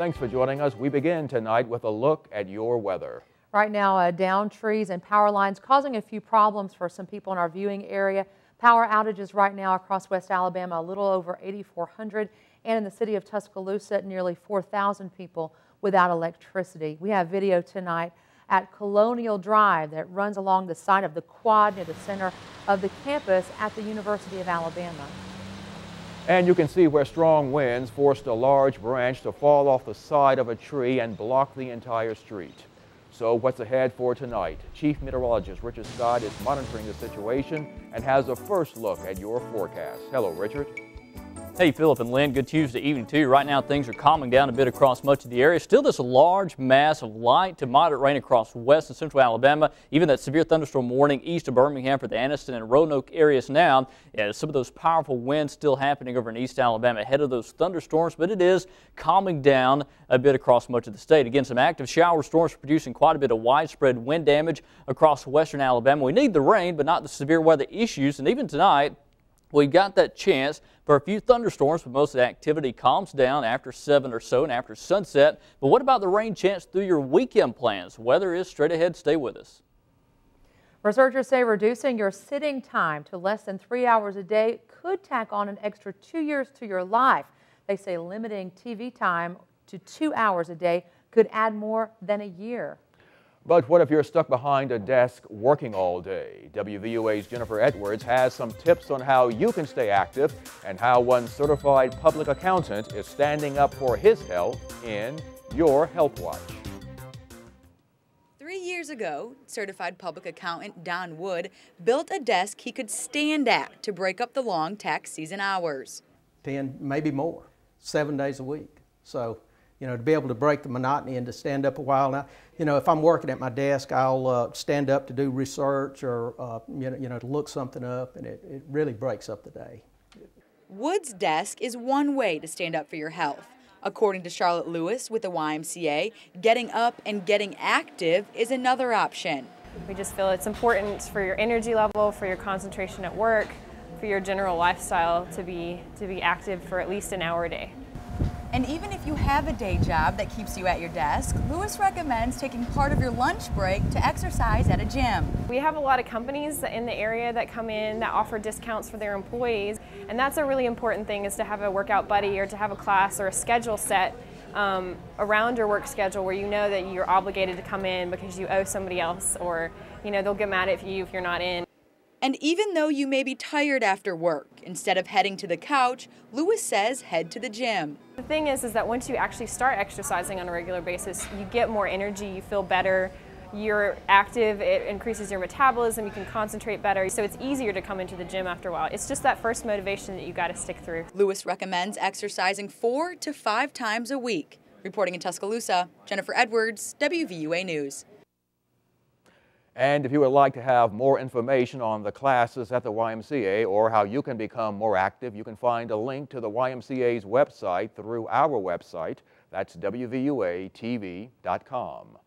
Thanks for joining us. We begin tonight with a look at your weather. Right now, down trees and power lines causing a few problems for some people in our viewing area. Power outages right now across West Alabama, a little over 8,400, and in the city of Tuscaloosa, nearly 4,000 people without electricity. We have video tonight at Colonial Drive that runs along the side of the quad near the center of the campus at the University of Alabama. And you can see where strong winds forced a large branch to fall off the side of a tree and block the entire street. So what's ahead for tonight? Chief Meteorologist Richard Scott is monitoring the situation and has a first look at your forecast. Hello, Richard. Hey, Philip and Lynn, good Tuesday evening to you. Right now things are calming down a bit across much of the area. Still this large mass of light to moderate rain across west and central Alabama. Even that severe thunderstorm warning east of Birmingham for the Anniston and Roanoke areas now. Yeah, some of those powerful winds still happening over in east Alabama ahead of those thunderstorms, but it is calming down a bit across much of the state. Again, some active shower storms producing quite a bit of widespread wind damage across western Alabama. We need the rain, but not the severe weather issues. And even tonight, we've got that chance for a few thunderstorms, but most of the activity calms down after 7 or so and after sunset. But what about the rain chance through your weekend plans? Weather is straight ahead. Stay with us. Researchers say reducing your sitting time to less than 3 hours a day could tack on an extra 2 years to your life. They say limiting TV time to 2 hours a day could add more than a year. But what if you're stuck behind a desk working all day? WVUA's Jennifer Edwards has some tips on how you can stay active and how one certified public accountant is standing up for his health in Your Health Watch. 3 years ago, certified public accountant Don Wood built a desk he could stand at to break up the long tax season hours. 10, maybe more, 7 days a week. So, to be able to break the monotony and to stand up a while. Now, if I'm working at my desk, I'll stand up to do research or, to look something up, and it really breaks up the day. Wood's desk is one way to stand up for your health. According to Charlotte Lewis with the YMCA, getting up and getting active is another option. We just feel it's important for your energy level, for your concentration at work, for your general lifestyle to be active for at least an hour a day. And even if you have a day job that keeps you at your desk, Lewis recommends taking part of your lunch break to exercise at a gym. We have a lot of companies in the area that come in that offer discounts for their employees, and that's a really important thing, is to have a workout buddy or to have a class or a schedule set around your work schedule where you know that you're obligated to come in because you owe somebody else, or they'll get mad at you if you're not in. And even though you may be tired after work, instead of heading to the couch, Lewis says head to the gym. The thing is that once you actually start exercising on a regular basis, you get more energy, you feel better, you're active, it increases your metabolism, you can concentrate better, so it's easier to come into the gym after a while. It's just that first motivation that you got to stick through. Lewis recommends exercising 4 to 5 times a week. Reporting in Tuscaloosa, Jennifer Edwards, WVUA News. And if you would like to have more information on the classes at the YMCA or how you can become more active, you can find a link to the YMCA's website through our website. That's WVUATV.com.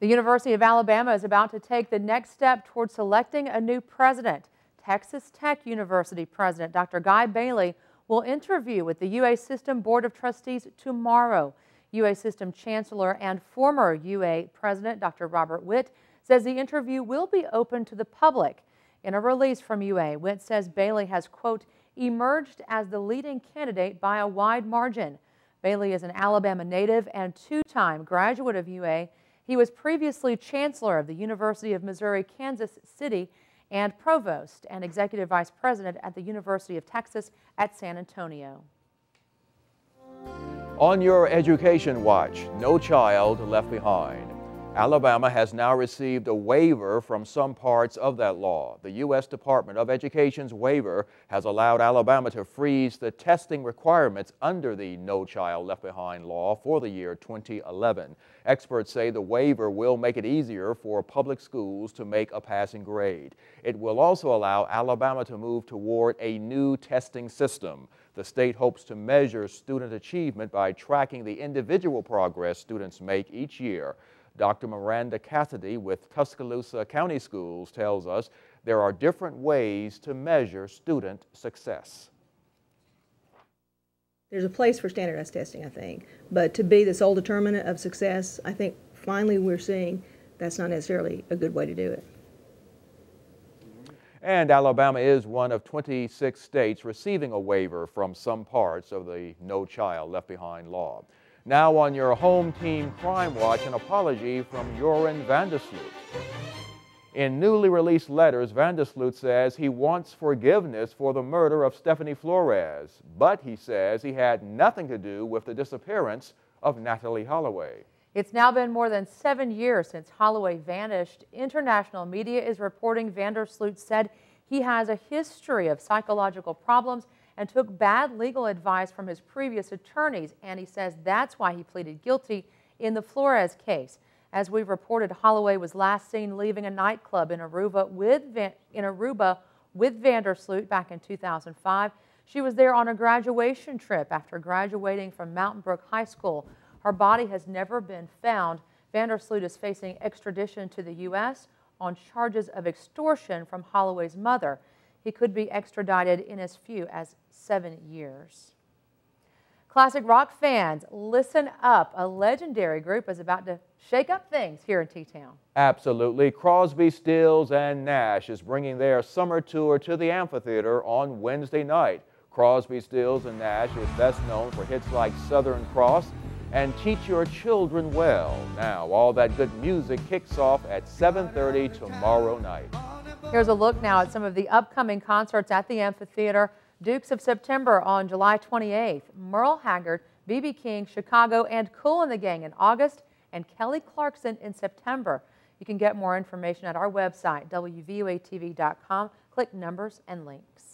The University of Alabama is about to take the next step toward selecting a new president. Texas Tech University President Dr. Guy Bailey will interview with the UA System Board of Trustees tomorrow. UA System Chancellor and former UA President Dr. Robert Witt says the interview will be open to the public. In a release from UA, Witt says Bailey has, quote, emerged as the leading candidate by a wide margin. Bailey is an Alabama native and two-time graduate of UA. He was previously chancellor of the University of Missouri, Kansas City, and provost and executive vice president at the University of Texas at San Antonio. On your education watch, no child left behind. Alabama has now received a waiver from some parts of that law. The U.S. Department of Education's waiver has allowed Alabama to freeze the testing requirements under the No Child Left Behind law for the year 2011. Experts say the waiver will make it easier for public schools to make a passing grade. It will also allow Alabama to move toward a new testing system. The state hopes to measure student achievement by tracking the individual progress students make each year. Dr. Miranda Cassidy with Tuscaloosa County Schools tells us there are different ways to measure student success. There's a place for standardized testing, I think, but to be the sole determinant of success, I think finally we're seeing that's not necessarily a good way to do it. And Alabama is one of 26 states receiving a waiver from some parts of the No Child Left Behind law. Now on your home team crime watch, an apology from Joran Vandersloot. In newly released letters, Vandersloot says he wants forgiveness for the murder of Stephanie Flores, but he says he had nothing to do with the disappearance of Natalie Holloway. It's now been more than 7 years since Holloway vanished. International media is reporting Vandersloot said he has a history of psychological problems and took bad legal advice from his previous attorneys, and he says that's why he pleaded guilty in the Flores case. As we've reported, Holloway was last seen leaving a nightclub in Aruba with Vandersloot back in 2005. She was there on a graduation trip after graduating from Mountain Brook High School. Her body has never been found. Vandersloot is facing extradition to the U.S. on charges of extortion from Holloway's mother. He could be extradited in as few as 7 years. Classic rock fans, listen up. A legendary group is about to shake up things here in T-Town. Absolutely. Crosby, Stills, and Nash is bringing their summer tour to the amphitheater on Wednesday night. Crosby, Stills, and Nash is best known for hits like Southern Cross and Teach Your Children Well. Now, all that good music kicks off at 7:30 tomorrow night. Here's a look now at some of the upcoming concerts at the amphitheater. Dukes of September on July 28th, Merle Haggard, B.B. King, Chicago, and Kool and the Gang in August, and Kelly Clarkson in September. You can get more information at our website, WVUATV.com. Click numbers and links.